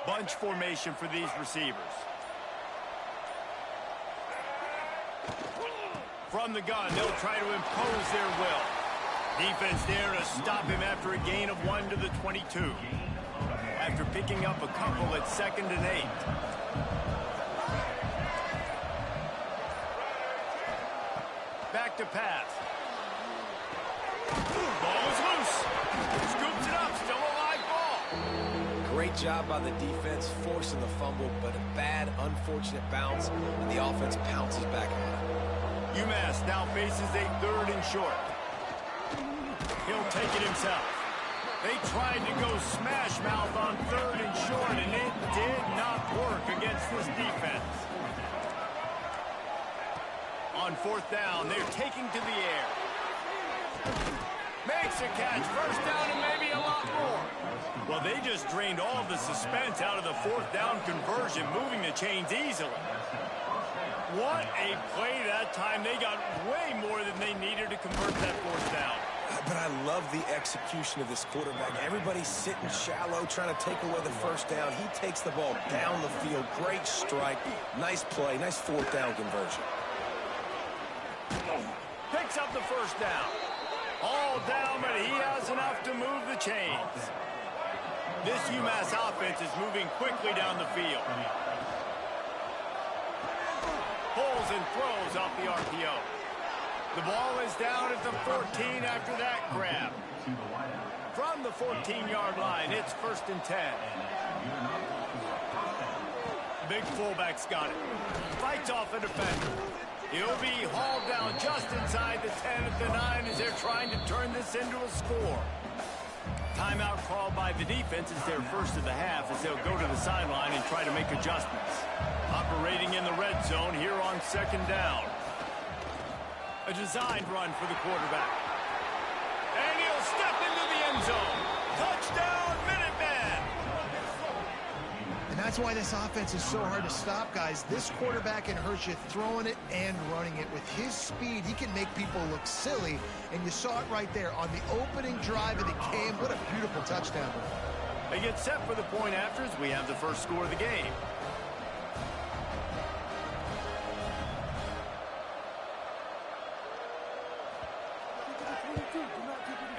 Bunch formation for these receivers. From the gun, they'll try to impose their will. Defense there to stop him after a gain of 1 to the 22. After picking up a couple at 2nd and 8. Back to pass. Ball is loose. Scoops it up. Still a live ball. Great job by the defense, forcing the fumble, but a bad, unfortunate bounce, and the offense pounces back on it. UMass now faces a 3rd and short. He'll take it himself. They tried to go smash mouth on 3rd and short, and it did not work against this defense. On 4th down, they're taking to the air. Makes a catch. 1st down and maybe a lot more. Well, they just drained all of the suspense out of the 4th down conversion, moving the chains easily. What a play that time. They got way more than they needed to convert that 4th down. But I love the execution of this quarterback. Everybody's sitting shallow, trying to take away the 1st down. He takes the ball down the field. Great strike. Nice play. Nice 4th down conversion. Picks up the 1st down. All down, but he has enough to move the chains. This UMass offense is moving quickly down the field. Pulls and throws off the RPO. The ball is down at the 14 after that grab. From the 14-yard line, it's 1st and 10. Big fullback's got it. Fights off a defender. He'll be hauled down just inside the 10 at the 9 as they're trying to turn this into a score. Timeout called by the defense is their 1st of the half as they'll go to the sideline and try to make adjustments. Operating in the red zone here on 2nd down. A designed run for the quarterback. And he'll step into the end zone. Touchdown, Minutemen! And that's why this offense is so hard to stop, guys. This quarterback can hurt you throwing it and running it. With his speed, he can make people look silly. And you saw it right there on the opening drive of the game. What a beautiful touchdown. They get set for the point afters. We have the first score of the game.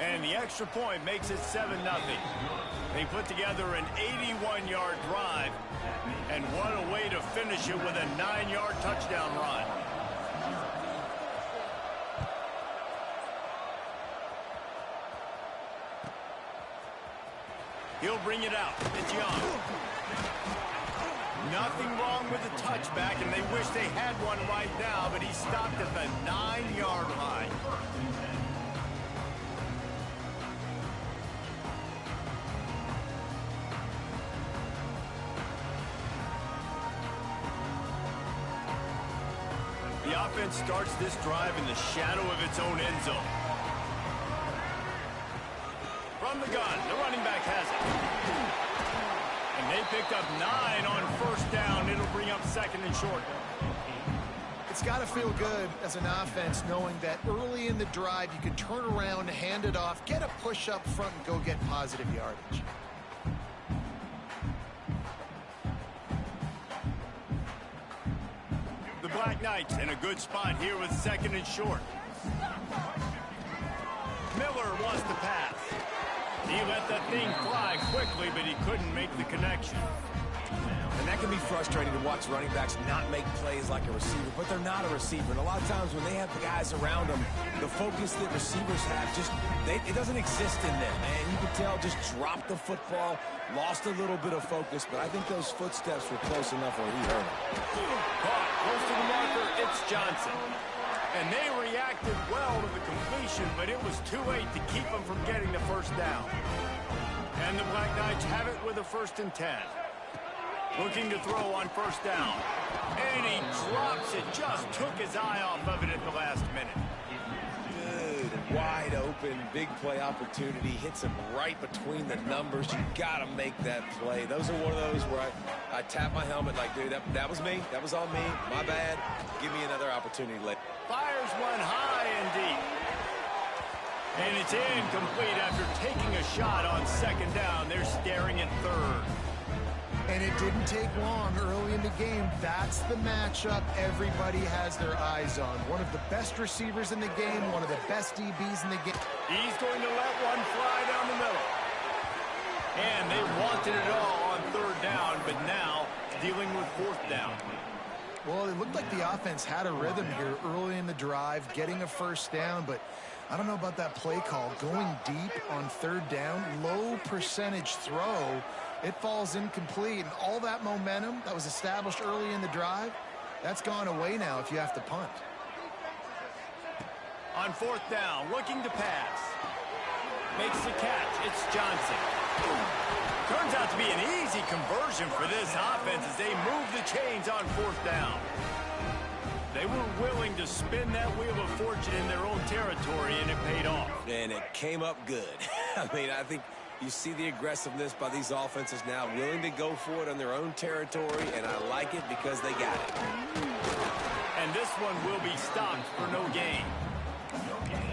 And the extra point makes it 7-0. They put together an 81-yard drive, and what a way to finish it with a 9-yard touchdown run. He'll bring it out. It's Young. Nothing wrong with the touchback, and they wish they had one right now, but he stopped at the 9-yard line. The offense starts this drive in the shadow of its own end zone. From the gun, the running back has it. And they picked up 9 on 1st down. It'll bring up 2nd and short. It's got to feel good as an offense knowing that early in the drive you can turn around, hand it off, get a push up front, and go get positive yardage. The Black Knights in a good spot here with 2nd and short. Miller wants to pass. He let that thing fly quickly, but he couldn't make the connection. And that can be frustrating to watch running backs not make plays like a receiver, but they're not a receiver. And a lot of times when they have the guys around them, the focus that receivers have it doesn't exist in them, man. You can tell just dropped the football, lost a little bit of focus, but I think those footsteps were close enough where he heard them. Caught close to the marker, it's Johnson. And they reacted well to the completion, but it was too late to keep them from getting the 1st down. And the Black Knights have it with a 1st and 10. Looking to throw on 1st down. And he drops it. Just took his eye off of it at the last minute. Good, wide open, big play opportunity. Hits him right between the numbers. You got to make that play. Those are one of those where I tap my helmet like, dude, that was me. That was all me. My bad. Give me another opportunity later. Fires one high and deep. And it's incomplete after taking a shot on 2nd down. They're staring at 3rd. And it didn't take long early in the game. That's the matchup everybody has their eyes on. One of the best receivers in the game, one of the best DBs in the game. He's going to let one fly down the middle. And they wanted it all on third down, but now dealing with fourth down. Well, it looked like the offense had a rhythm here early in the drive, getting a first down, but I don't know about that play call. Going deep on third down, low percentage throw, it falls incomplete, and all that momentum that was established early in the drive, that's gone away now if you have to punt. On fourth down, looking to pass. Makes the catch. It's Johnson. Turns out to be an easy conversion for this offense as they move the chains on fourth down. They were willing to spin that wheel of fortune in their own territory, and it paid off. And it came up good. I mean, I think you see the aggressiveness by these offenses now, willing to go for it on their own territory, and I like it because they got it. And this one will be stopped for no gain.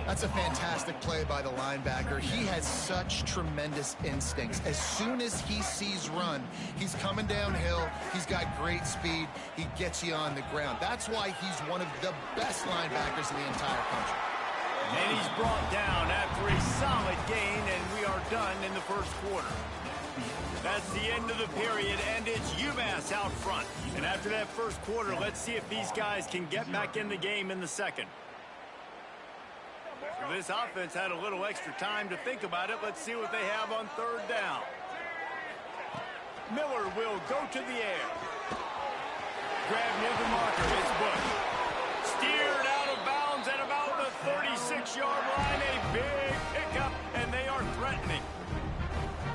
That's a fantastic play by the linebacker. He has such tremendous instincts. As soon as he sees run, he's coming downhill. He's got great speed. He gets you on the ground. That's why he's one of the best linebackers in the entire country. And he's brought down after a solid gain, and we are done in the first quarter. That's the end of the period, and it's UMass out front. And after that first quarter, let's see if these guys can get back in the game in the second. This offense had a little extra time to think about it. Let's see what they have on third down. Miller will go to the air. Grab near the marker. It's Bush. Steered out of bounds at about the 36-yard line. A big pickup, and they are threatening.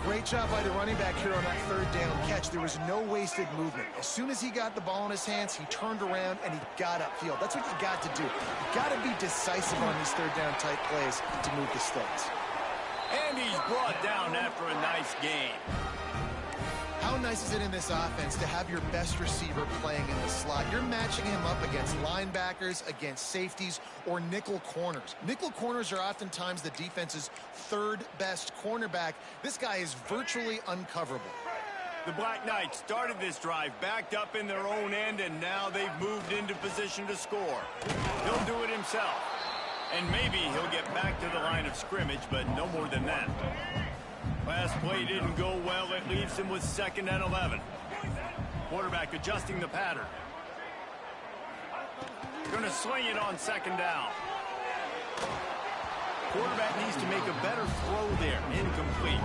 Great job by the running back here on that third down catch. There was no wasted movement. As soon as he got the ball in his hands, he turned around and he got upfield. That's what you got to do. You got to be decisive on these third down type plays to move the sticks. And he's brought down after a nice gain. How nice is it in this offense to have your best receiver playing in the slot? You're matching him up against linebackers, against safeties, or nickel corners. Nickel corners are oftentimes the defense's third best cornerback. This guy is virtually uncoverable. The Black Knights started this drive backed up in their own end, and now they've moved into position to score. He'll do it himself. And maybe he'll get back to the line of scrimmage, but no more than that. Last play didn't go well. It leaves him with 2nd and 11. Quarterback adjusting the pattern. Going to sling it on 2nd down. Quarterback needs to make a better throw there. Incomplete.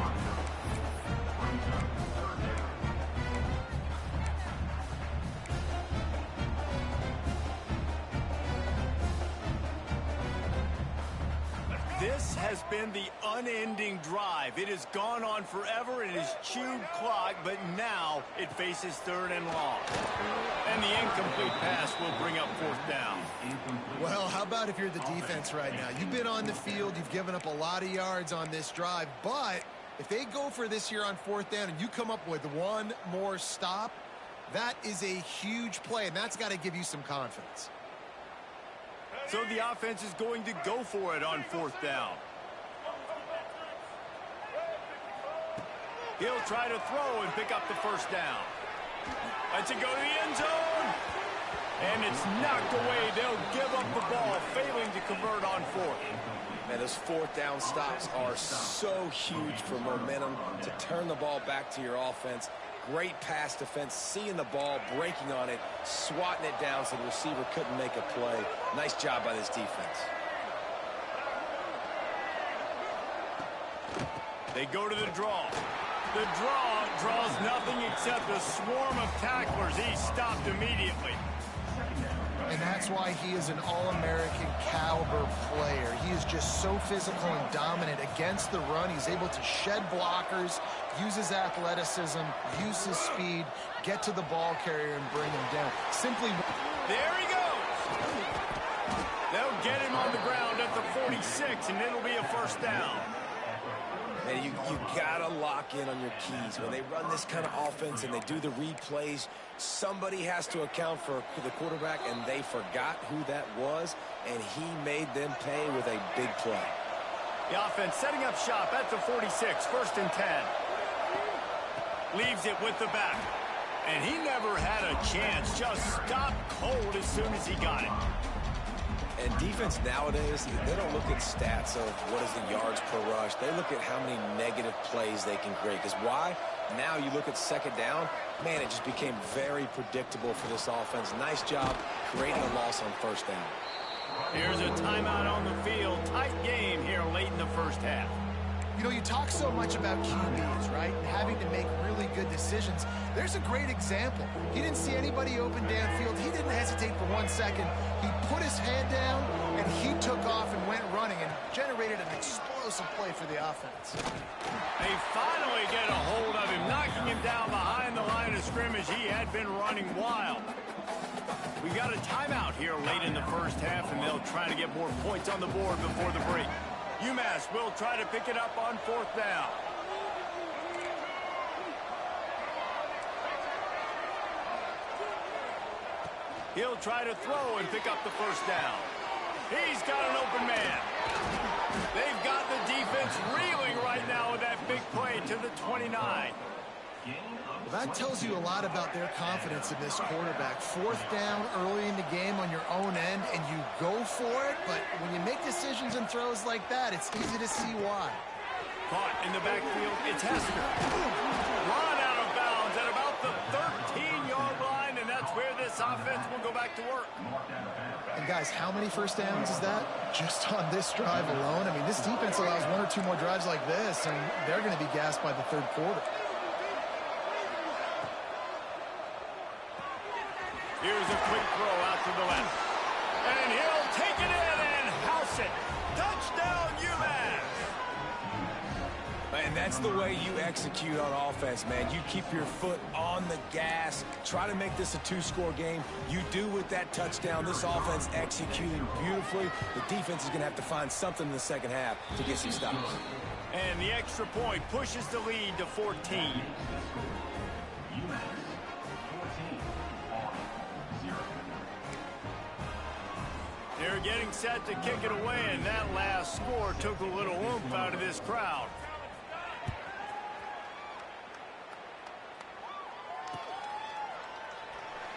This has been the unending drive. It has gone on forever. It has chewed clock, but now it faces 3rd and long. And the incomplete pass will bring up 4th down. Well, how about if you're the defense right now? You've been on the field. You've given up a lot of yards on this drive. But if they go for this here on 4th down and you come up with one more stop, that is a huge play, and that's got to give you some confidence. So the offense is going to go for it on 4th down. He'll try to throw and pick up the first down. Lets it go to the end zone. And it's knocked away. They'll give up the ball, failing to convert on 4th. Man, those 4th down stops are so huge for momentum to turn the ball back to your offense. Great pass defense, seeing the ball, breaking on it, swatting it down so the receiver couldn't make a play. Nice job by this defense. They go to the draw. The draw draws nothing except a swarm of tacklers. He's stopped immediately. And that's why he is an All-American caliber player. He is just so physical and dominant against the run. He's able to shed blockers, use his athleticism, use his speed, get to the ball carrier and bring him down. Simply... There he goes. They'll get him on the ground at the 46, and it'll be a 1st down. And you gotta lock in on your keys. When they run this kind of offense and they do the replays, somebody has to account for the quarterback, and they forgot who that was, and he made them pay with a big play. The offense setting up shop at the 46, 1st and 10. Leaves it with the back. And he never had a chance. Just stopped cold as soon as he got it. And defense nowadays, they don't look at stats of what is the yards per rush. They look at how many negative plays they can create. Because why? Now you look at second down, man, it just became very predictable for this offense. Nice job creating a loss on first down. Here's a timeout on the field. Tight game here late in the first half. You know, you talk so much about QBs, right? And having to make really good decisions. There's a great example. He didn't see anybody open downfield. He didn't hesitate for 1 second. He put his hand down, and he took off and went running and generated an explosive play for the offense. They finally get a hold of him, knocking him down behind the line of scrimmage. He had been running wild. We got a timeout here late in the first half, and they'll try to get more points on the board before the break. UMass will try to pick it up on fourth down. He'll try to throw and pick up the first down. He's got an open man. They've got the defense reeling right now with that big play to the 29. Well, that tells you a lot about their confidence in this quarterback. Fourth down early in the game on your own end, and you go for it, but when you make decisions and throws like that, it's easy to see why. Caught in the backfield, it's Hester. Run out of bounds at about the 13-yard line, and that's where this offense will go back to work. And guys, how many first downs is that? Just on this drive alone? I mean, this defense allows 1 or 2 more drives like this, and they're going to be gassed by the third quarter. Here's a quick throw out to the left. And he'll take it in and house it. Touchdown, UMass. And that's the way you execute on offense, man. You keep your foot on the gas. Try to make this a 2-score game. You do with that touchdown. This offense executing beautifully. The defense is going to have to find something in the second half to get some stops. And the extra point pushes the lead to 14. They're getting set to kick it away, and that last score took a little oomph out of this crowd.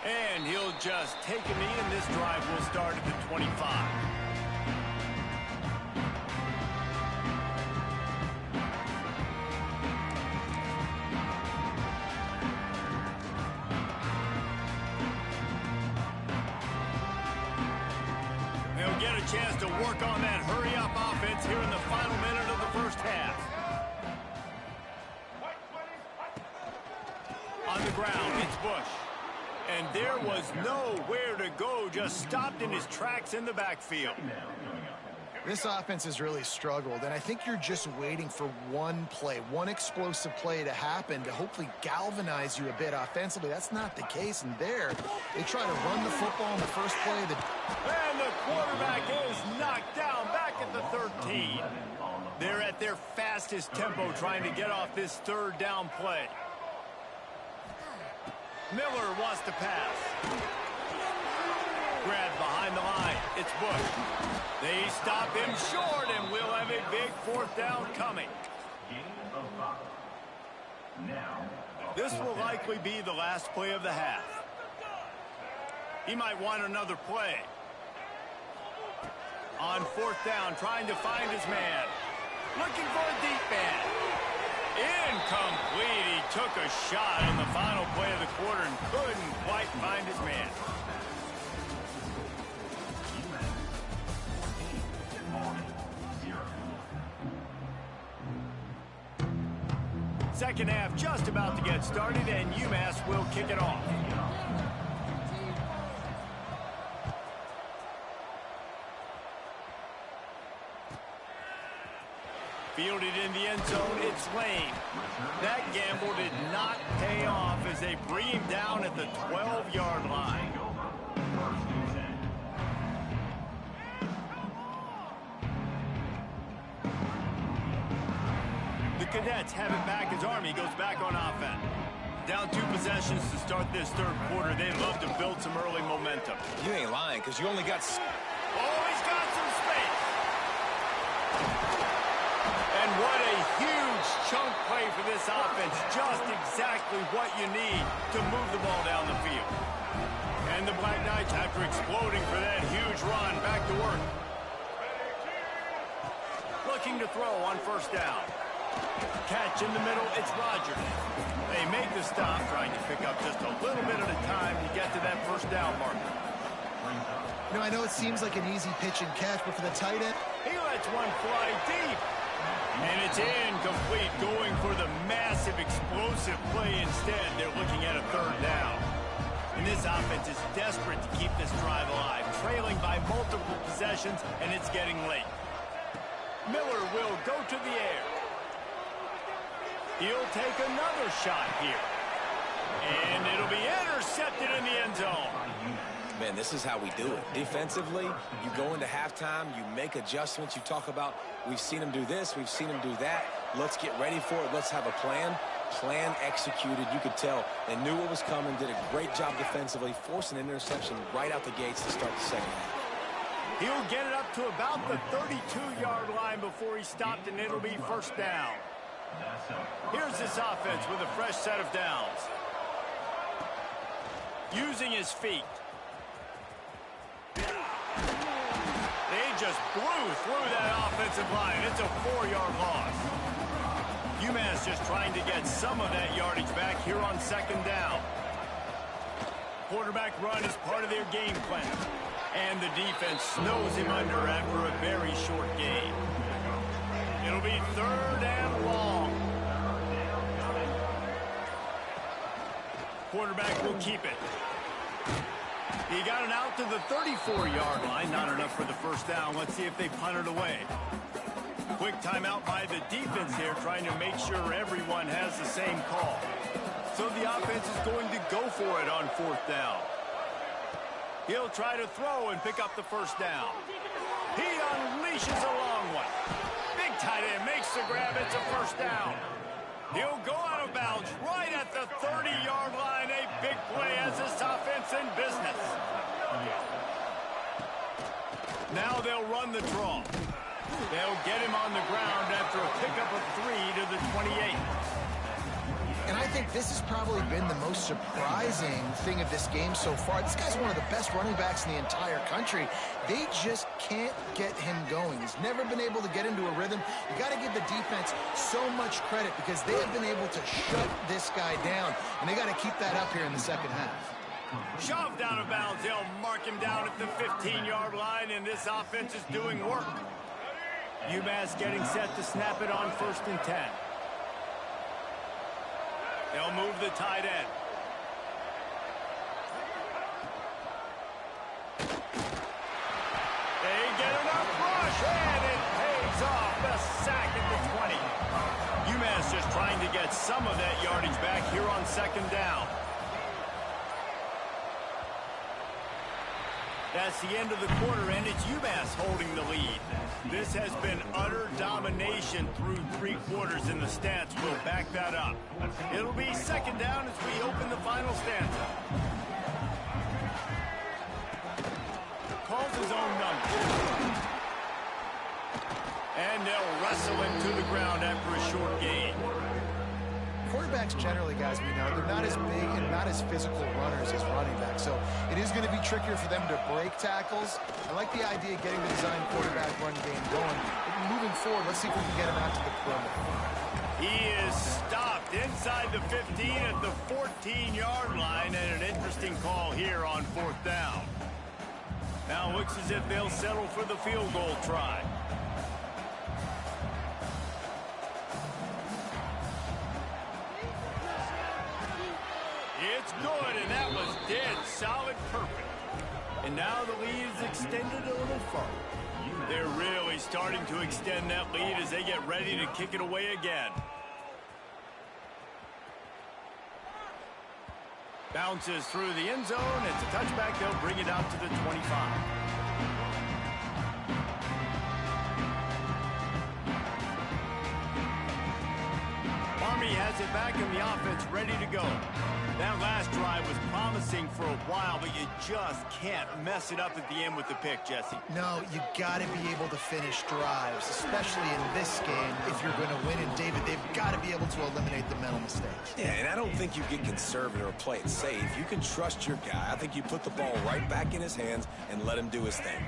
And he'll just take a knee, and this drive will start at the 25. They'll get a chance to work on that hurry-up offense here in the final minute of the first half. On the ground, it's Bush. And there was nowhere to go, just stopped in his tracks in the backfield. This offense has really struggled, and I think you're just waiting for one play, one explosive play to happen to hopefully galvanize you a bit offensively. That's not the case, and there, they try to run the football in the first play. And the quarterback is knocked down back at the 13. They're at their fastest tempo trying to get off this third down play. Miller wants to pass. Grabbed behind the line. It's Bush. They stop him short, and we'll have a big fourth down coming. This will likely be the last play of the half. He might want another play. On fourth down, trying to find his man. Looking for a deep man. Incomplete. He took a shot on the final play of the quarter and couldn't quite find his man. Second half just about to get started, and UMass will kick it off. Fielded in the end zone, it's Lane. That gamble did not pay off as they bring him down at the 12-yard line. The Cadets have it back as Army goes back on offense. Down 2 possessions to start this third quarter. They'd love to build some early momentum. You ain't lying, because you only got... Oh, he's got some space. And what a huge chunk play for this this offense just exactly what you need to move the ball down the field. And the Black Knights, after exploding for that huge run, back to work. Looking to throw on first down. Catch in the middle, it's Rodgers. They make the stop, trying to pick up just a little bit at a time to get to that first down marker. You know, I know it seems like an easy pitch and catch, but for the tight end, He lets one fly deep. And it's incomplete, going for the massive explosive play instead. They're looking at a third down. And this offense is desperate to keep this drive alive, trailing by multiple possessions, and it's getting late. Miller will go to the air. He'll take another shot here. And it'll be intercepted in the end zone. Man, this is how we do it. Defensively, you go into halftime, you make adjustments. You talk about, we've seen them do this, we've seen them do that. Let's get ready for it. Let's have a plan. Plan executed. You could tell they knew what was coming, did a great job defensively, forced an interception right out the gates to start the second half. He'll get it up to about the 32-yard line before he stopped, and it'll be first down. Here's this offense with a fresh set of downs. Using his feet. They just blew through that offensive line. It's a 4-yard loss. UMass just trying to get some of that yardage back here on second down. Quarterback run is part of their game plan. And the defense snows him under after a very short gain. It'll be third and long. Quarterback will keep it. He got it out to the 34-yard line. Not enough for the first down. Let's see if they punt it away. Quick timeout by the defense here, trying to make sure everyone has the same call. So the offense is going to go for it on fourth down. He'll try to throw and pick up the first down. He unleashes a long one. Big tight end makes the grab. It's a first down. He'll go out of bounds right at the 30-yard line. A big play as this offense in business. Now they'll run the draw. They'll get him on the ground after a pickup of 3 to the 28. and I think this has probably been the most surprising thing of this game so far. This guy's one of the best running backs in the entire country. They just can't get him going. He's never been able to get into a rhythm. You got to give the defense so much credit because they have been able to shut this guy down, and they got to keep that up here in the second half. Shoved out of bounds. They'll mark him down at the 15-yard line, and this offense is doing work. UMass getting set to snap it on 1st and 10. They'll move the tight end. They get enough rush, and it pays off. The sack at the 20. UMass just trying to get some of that yardage back here on 2nd down. That's the end of the quarter, and it's UMass holding the lead. This has been utter domination through 3 quarters, and the stats will back that up. It'll be 2nd down as we open the final stanza. Calls his own number. And they'll wrestle him to the ground after a short gain. Quarterbacks generally, guys, we know, they're not as big and not as physical runners as running backs, so it is going to be trickier for them to break tackles. I like the idea of getting the design quarterback run game going. But moving forward, let's see if we can get him out to the perimeter. He is stopped inside the 15 at the 14-yard line, and an interesting call here on 4th down. Now it looks as if they'll settle for the field goal try. It's good, and that was dead solid perfect. And now the lead is extended a little further. They're really starting to extend that lead as they get ready to kick it away again. Bounces through the end zone. It's a touchback. They'll bring it out to the 25. Army has it back in the offense, ready to go. That last drive was promising for a while, but you just can't mess it up at the end with the pick, Jesse. No, you got to be able to finish drives, especially in this game. If you're going to win, and David, they've got to be able to eliminate the mental mistakes. Yeah, and I don't think you get conservative or play it safe. You can trust your guy. I think you put the ball right back in his hands and let him do his thing.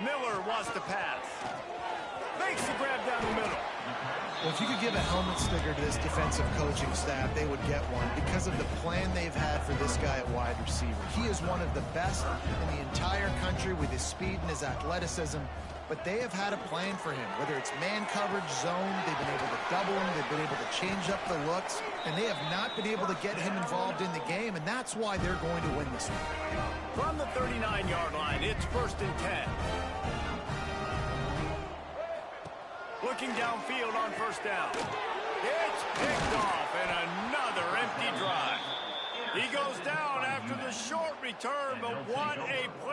Miller wants to pass. Makes the grab down the middle. Well, if you could give a helmet sticker to this defensive coaching staff, they would get one because of the plan they've had for this guy at wide receiver. He is one of the best in the entire country with his speed and his athleticism, but they have had a plan for him, whether it's man coverage, zone, they've been able to double him, they've been able to change up the looks, and they have not been able to get him involved in the game, and that's why they're going to win this one. From the 39-yard line, it's 1st and 10. Looking downfield on 1st down. It's picked off, and another empty drive. He goes down after the short return, but what a play.